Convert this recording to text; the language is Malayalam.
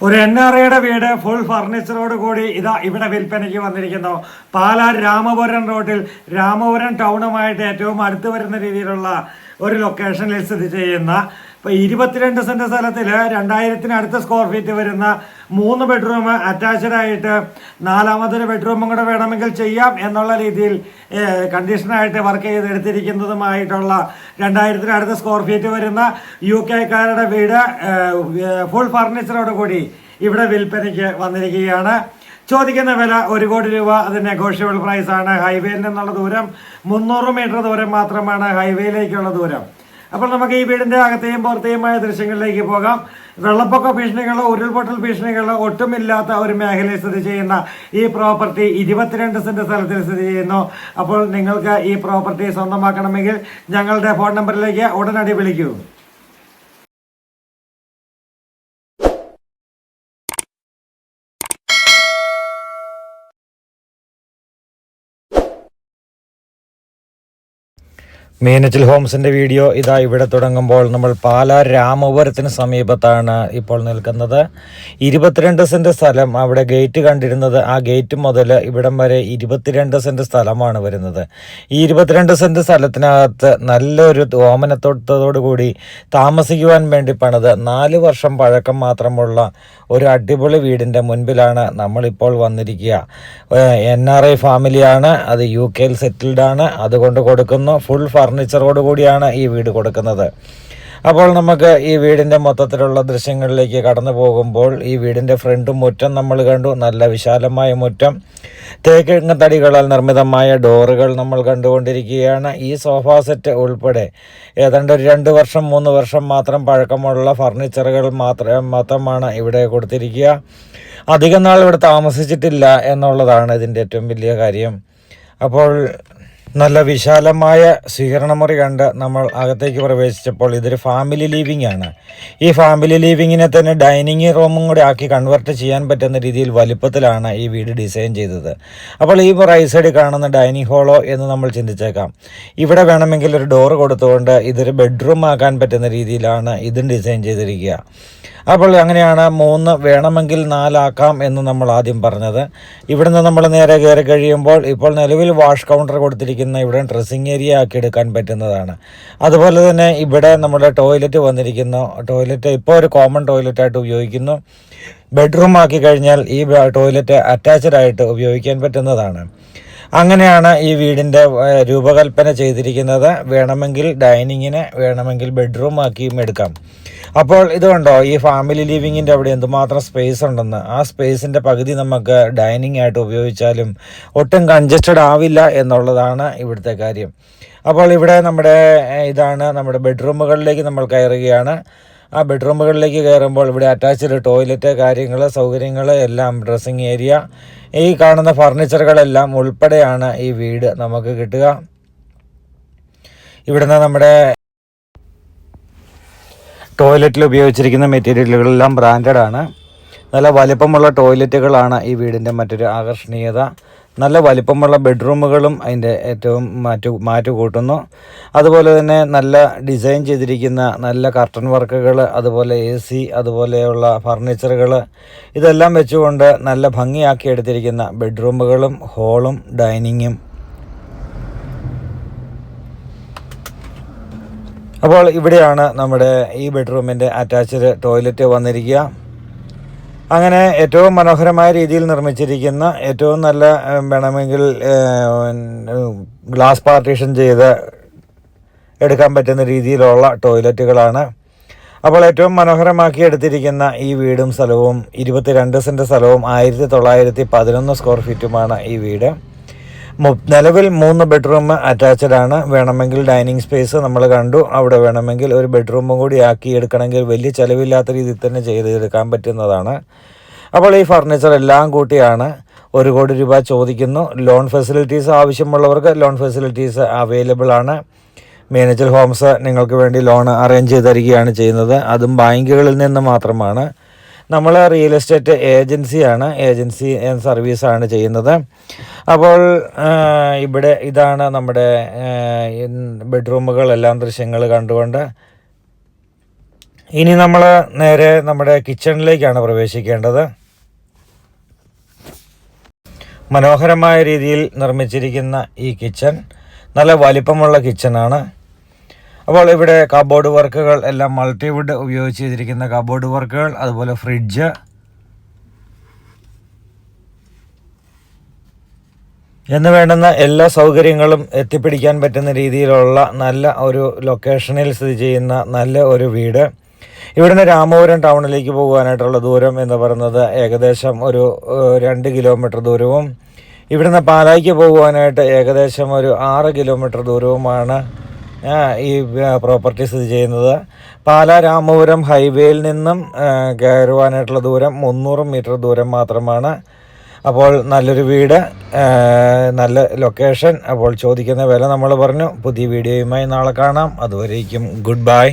ഒരു NRIയുടെ വീട് ഫുൾ ഫർണിച്ചറോട് കൂടി ഇവിടെ വിൽപ്പനയ്ക്ക് വന്നിരിക്കുന്നു. പാലാ രാമപുരം റോഡിൽ രാമപുരം ടൗണുമായിട്ട് ഏറ്റവും അടുത്ത് വരുന്ന രീതിയിലുള്ള ഒരു ലൊക്കേഷനിൽ സ്ഥിതി ചെയ്യുന്ന 22 സെന്റ് സ്ഥലത്തിൽ 2000 അടുത്ത സ്ക്വയർ ഫീറ്റ് വരുന്ന 3 ബെഡ്റൂം അറ്റാച്ച്ഡ് ആയിട്ട് 4ാമതൊരു ബെഡ്റൂമും കൂടെ വേണമെങ്കിൽ ചെയ്യാം എന്നുള്ള രീതിയിൽ കണ്ടീഷനായിട്ട് വർക്ക് ചെയ്തെടുത്തിരിക്കുന്നതുമായിട്ടുള്ള 2000 അടുത്ത സ്ക്വയർ ഫീറ്റ് വരുന്ന UK-കാരുടെ വീട് ഫുൾ ഫർണിച്ചറോട് കൂടി ഇവിടെ വിൽപ്പനയ്ക്ക് വന്നിരിക്കുകയാണ്. ചോദിക്കുന്ന വില 1 കോടി രൂപ. അത് നെഗോഷ്യബിൾ പ്രൈസ് ആണ്. ഹൈവേയിൽ നിന്നുള്ള ദൂരം 300 മീറ്റർ ദൂരം മാത്രമാണ് ഹൈവേയിലേക്കുള്ള ദൂരം. അപ്പോൾ നമുക്ക് ഈ വീടിന്റെ അകത്തെയും പുറത്തെയുമായ ദൃശ്യങ്ങളിലേക്ക് പോകാം. വെള്ളപ്പൊക്ക ഭീഷണികളോ ഉരുൾപൊട്ടൽ ഭീഷണികളോ ഒട്ടുമില്ലാത്ത ഒരു മേഖലയിൽ സ്ഥിതി ചെയ്യുന്ന ഈ പ്രോപ്പർട്ടി 22 സെന്റ് സ്ഥലത്തിൽ സ്ഥിതി ചെയ്യുന്നു. അപ്പോൾ നിങ്ങൾക്ക് ഈ പ്രോപ്പർട്ടി സ്വന്തമാക്കണമെങ്കിൽ ഞങ്ങളുടെ ഫോൺ നമ്പറിലേക്ക് ഉടനടി വിളിക്കൂ. മീനച്ചിൽ ഹോംസിൻ്റെ വീഡിയോ ഇവിടെ തുടങ്ങുമ്പോൾ നമ്മൾ പാലാ രാമപുരത്തിന് സമീപത്താണ് ഇപ്പോൾ നിൽക്കുന്നത്. 22 സെൻറ്റ് സ്ഥലം. അവിടെ ഗേറ്റ് കണ്ടിരുന്നത് ആ ഗേറ്റ് മുതൽ ഇവിടം വരെ 22 സെൻറ്റ് സ്ഥലമാണ് വരുന്നത്. ഈ 22 സെൻറ്റ് സ്ഥലത്തിനകത്ത് നല്ലൊരു ഓമനത്തോട്ടത്തോടു കൂടി താമസിക്കുവാൻ വേണ്ടി പണിത് 4 വർഷം പഴക്കം മാത്രമുള്ള ഒരു അടിപൊളി വീടിൻ്റെ മുൻപിലാണ് നമ്മളിപ്പോൾ വന്നിരിക്കുക. NRI ഫാമിലിയാണ്, അത് UK-യിൽ സെറ്റിൽഡാണ്. അതുകൊണ്ട് കൊടുക്കുന്നു ഫുൾ ഫർണിച്ചറോട് കൂടിയാണ് ഈ വീട് കൊടുക്കുന്നത്. അപ്പോൾ നമുക്ക് ഈ വീടിൻ്റെ മൊത്തത്തിലുള്ള ദൃശ്യങ്ങളിലേക്ക് കടന്നു പോകുമ്പോൾ ഈ വീടിൻ്റെ ഫ്രണ്ട് മുറ്റം നമ്മൾ കണ്ടു. നല്ല വിശാലമായ മുറ്റം, തേക്കിഴങ്ങ് തടികളാൽ നിർമ്മിതമായ ഡോറുകൾ നമ്മൾ കണ്ടുകൊണ്ടിരിക്കുകയാണ്. ഈ സോഫ സെറ്റ് ഉൾപ്പെടെ ഏതാണ്ട് ഒരു 2 വർഷം 3 വർഷം മാത്രം പഴക്കമുള്ള ഫർണിച്ചറുകൾ മാത്രമാണ് ഇവിടെ കൊടുത്തിരിക്കുക. അധികം നാൾ ഇവിടെ താമസിച്ചിട്ടില്ല എന്നുള്ളതാണ് ഇതിൻ്റെ ഏറ്റവും വലിയ കാര്യം. അപ്പോൾ നല്ല വിശാലമായ സ്വീകരണമുറി കണ്ട് നമ്മൾ അകത്തേക്ക് പ്രവേശിച്ചപ്പോൾ ഇതൊരു ഫാമിലി ലിവിംഗ് ആണ്. ഈ ഫാമിലി ലിവിങ്ങിനെ തന്നെ ഡൈനിങ് റൂമും കൂടി ആക്കി കൺവെർട്ട് ചെയ്യാൻ പറ്റുന്ന രീതിയിൽ വലിപ്പത്തിലാണ് ഈ വീട് ഡിസൈൻ ചെയ്തത്. അപ്പോൾ ഈ റൈറ്റ് സൈഡിൽ കാണുന്ന ഡൈനിങ് ഹാളോ എന്ന് നമ്മൾ ചിന്തിച്ചേക്കാം. ഇവിടെ വേണമെങ്കിൽ ഒരു ഡോറ് കൊടുത്തുകൊണ്ട് ഇതൊരു ബെഡ്റൂം ആക്കാൻ പറ്റുന്ന രീതിയിലാണ് ഇതും ഡിസൈൻ ചെയ്തിരിക്കുക. അപ്പോൾ അങ്ങനെയാണ് 3 വേണമെങ്കിൽ 4 ആക്കാം എന്ന് നമ്മൾ ആദ്യം പറഞ്ഞത്. ഇവിടുന്ന് നമ്മൾ നേരെ കയറി കഴിയുമ്പോൾ ഇപ്പോൾ നിലവിൽ വാഷ് കൗണ്ടർ കൊടുത്തിരിക്കുന്ന ഇവിടെ ഡ്രസ്സിങ് ഏരിയ ആക്കി എടുക്കാൻ പറ്റുന്നതാണ്. അതുപോലെ തന്നെ ഇവിടെ നമ്മുടെ ടോയ്ലറ്റ് വന്നിരിക്കുന്നു. ടോയ്ലറ്റ് ഇപ്പോൾ ഒരു കോമൺ ടോയ്ലറ്റായിട്ട് ഉപയോഗിക്കുന്നു. ബെഡ്റൂം ആക്കി കഴിഞ്ഞാൽ ഈ ടോയ്ലറ്റ് അറ്റാച്ച്ഡ് ആയിട്ട് ഉപയോഗിക്കാൻ പറ്റുന്നതാണ്. അങ്ങനെയാണ് ഈ വീടിൻ്റെ രൂപകൽപ്പന ചെയ്തിരിക്കുന്നത്. വേണമെങ്കിൽ ഡൈനിങ്ങിന്, വേണമെങ്കിൽ ബെഡ്റൂം ആക്കിയും എടുക്കാം. അപ്പോൾ ഇത് കണ്ടോ, ഈ ഫാമിലി ലിവിങ്ങിൻ്റെ അവിടെ എന്തുമാത്രം സ്പേസ് ഉണ്ടെന്ന്. ആ സ്പേസിൻ്റെ പകുതി നമുക്ക് ഡൈനിങ് ആയിട്ട് ഉപയോഗിച്ചാലും ഒട്ടും കൺജസ്റ്റഡ് ആവില്ല എന്നുള്ളതാണ് ഇവിടുത്തെ കാര്യം. അപ്പോൾ ഇവിടെ ഇതാണ് നമ്മുടെ ബെഡ്റൂമുകളിലേക്ക് നമ്മൾ കയറുകയാണ്. ആ ബെഡ്റൂമുകളിലേക്ക് കയറുമ്പോൾ ഇവിടെ അറ്റാച്ച്ഡ് ടോയ്ലറ്റ്, കാര്യങ്ങൾ, സൗകര്യങ്ങൾ എല്ലാം, ഡ്രസ്സിങ് ഏരിയ, ഈ കാണുന്ന ഫർണിച്ചറുകളെല്ലാം ഉൾപ്പെടെയാണ് ഈ വീട് നമുക്ക് കിട്ടുക. ഇവിടുന്ന് നമ്മുടെ ടോയ്ലറ്റിൽ ഉപയോഗിച്ചിരിക്കുന്ന മെറ്റീരിയലുകളെല്ലാം ബ്രാൻഡഡ് ആണ്. നല്ല വലിപ്പമുള്ള ടോയ്ലറ്റുകളാണ് ഈ വീടിൻ്റെ മറ്റൊരു ആകർഷണീയത. നല്ല വലിപ്പമുള്ള ബെഡ്റൂമുകളും അതിൻ്റെ ഏറ്റവും മാറ്റു കൂട്ടുന്നു. അതുപോലെ തന്നെ നല്ല ഡിസൈൻ ചെയ്തിരിക്കുന്ന നല്ല കർട്ടൻ വർക്കുകൾ, അതുപോലെ AC, അതുപോലെയുള്ള ഫർണിച്ചറുകൾ, ഇതെല്ലാം വെച്ചുകൊണ്ട് നല്ല ഭംഗിയാക്കി എടുത്തിരിക്കുന്ന ബെഡ്റൂമുകളും ഹോളും ഡൈനിങ്ങും. അപ്പോൾ ഇവിടെയാണ് നമ്മുടെ ഈ ബെഡ്റൂമിൻ്റെ അറ്റാച്ച്ഡ് ടോയ്ലറ്റ് വന്നിരിക്കുക. അങ്ങനെ ഏറ്റവും മനോഹരമായ രീതിയിൽ നിർമ്മിച്ചിരിക്കുന്ന, ഏറ്റവും നല്ല വേണമെങ്കിൽ ഗ്ലാസ് പാർട്ടീഷൻ ചെയ്ത് എടുക്കാൻ പറ്റുന്ന രീതിയിലുള്ള ടോയ്ലറ്റുകളാണ്. അപ്പോൾ ഏറ്റവും മനോഹരമാക്കി എടുത്തിരിക്കുന്ന ഈ വീടും സ്ഥലവും 22 സെൻറ്റ് സ്ഥലവും 1911 സ്ക്വയർ ഫീറ്റുമാണ് ഈ വീട്. നിലവിൽ 3 ബെഡ്റൂം അറ്റാച്ച്ഡ് ആണ്. വേണമെങ്കിൽ ഡൈനിങ് സ്പേസ് നമ്മൾ കണ്ടു. അവിടെ വേണമെങ്കിൽ ഒരു ബെഡ്റൂമും കൂടി ആക്കി എടുക്കണമെങ്കിൽ വലിയ ചിലവില്ലാത്ത രീതിയിൽ തന്നെ ചെയ്തെടുക്കാൻ പറ്റുന്നതാണ്. അപ്പോൾ ഈ ഫർണിച്ചർ എല്ലാം കൂട്ടിയാണ് 1 കോടി രൂപ ചോദിക്കുന്നു. ലോൺ ഫെസിലിറ്റീസ് ആവശ്യമുള്ളവർക്ക് ലോൺ ഫെസിലിറ്റീസ് അവൈലബിൾ ആണ്. മീനച്ചിൽ ഹോംസ് നിങ്ങൾക്ക് വേണ്ടി ലോൺ അറേഞ്ച് ചെയ്ത് തരികയാണ് ചെയ്യുന്നത്. അതും ബാങ്കുകളിൽ നിന്ന് മാത്രമാണ്. നമ്മൾ റിയൽ എസ്റ്റേറ്റ് ഏജൻസിയാണ്, ഏജൻസി സർവീസാണ് ചെയ്യുന്നത്. അപ്പോൾ ഇതാണ് നമ്മുടെ ബെഡ്റൂമുകളെല്ലാം ദൃശ്യങ്ങൾ കണ്ടുകൊണ്ട് ഇനി നമ്മൾ നേരെ നമ്മുടെ കിച്ചണിലേക്കാണ് പ്രവേശിക്കേണ്ടത്. മനോഹരമായ രീതിയിൽ നിർമ്മിച്ചിരിക്കുന്ന ഈ കിച്ചൺ നല്ല വലിപ്പമുള്ള കിച്ചണാണ്. അപ്പോൾ ഇവിടെ കബോർഡ് വർക്കുകൾ എല്ലാം മൾട്ടിവുഡ് ഉപയോഗിച്ച് ചെയ്തിരിക്കുന്ന കബോർഡ് വർക്കുകൾ, അതുപോലെ ഫ്രിഡ്ജ് എന്ന് വേണ്ടുന്ന എല്ലാ സൗകര്യങ്ങളും എത്തിപ്പിടിക്കാൻ പറ്റുന്ന രീതിയിലുള്ള നല്ല ഒരു ലൊക്കേഷനിൽ സ്ഥിതി ചെയ്യുന്ന നല്ല ഒരു വീട്. ഇവിടുന്ന് രാമപുരം ടൗണിലേക്ക് പോകുവാനായിട്ടുള്ള ദൂരം എന്ന് പറയുന്നത് ഏകദേശം ഒരു 2 കിലോമീറ്റർ ദൂരവും ഇവിടുന്ന് പാലായ്ക്ക് പോകുവാനായിട്ട് ഏകദേശം ഒരു 6 കിലോമീറ്റർ ദൂരവുമാണ് ഈ പ്രോപ്പർട്ടി സ്ഥിതി ചെയ്യുന്നത്. പാലാ രാമപുരം ഹൈവേയിൽ നിന്നും കയറുവാനായിട്ടുള്ള ദൂരം 300 മീറ്റർ ദൂരം മാത്രമാണ്. അപ്പോൾ നല്ലൊരു വീട്, നല്ല ലൊക്കേഷൻ. അപ്പോൾ ചോദിക്കുന്ന വില നമ്മൾ പറഞ്ഞു. പുതിയ വീഡിയോയുമായി നാളെ കാണാം. അതുവരേക്കും ഗുഡ് ബൈ.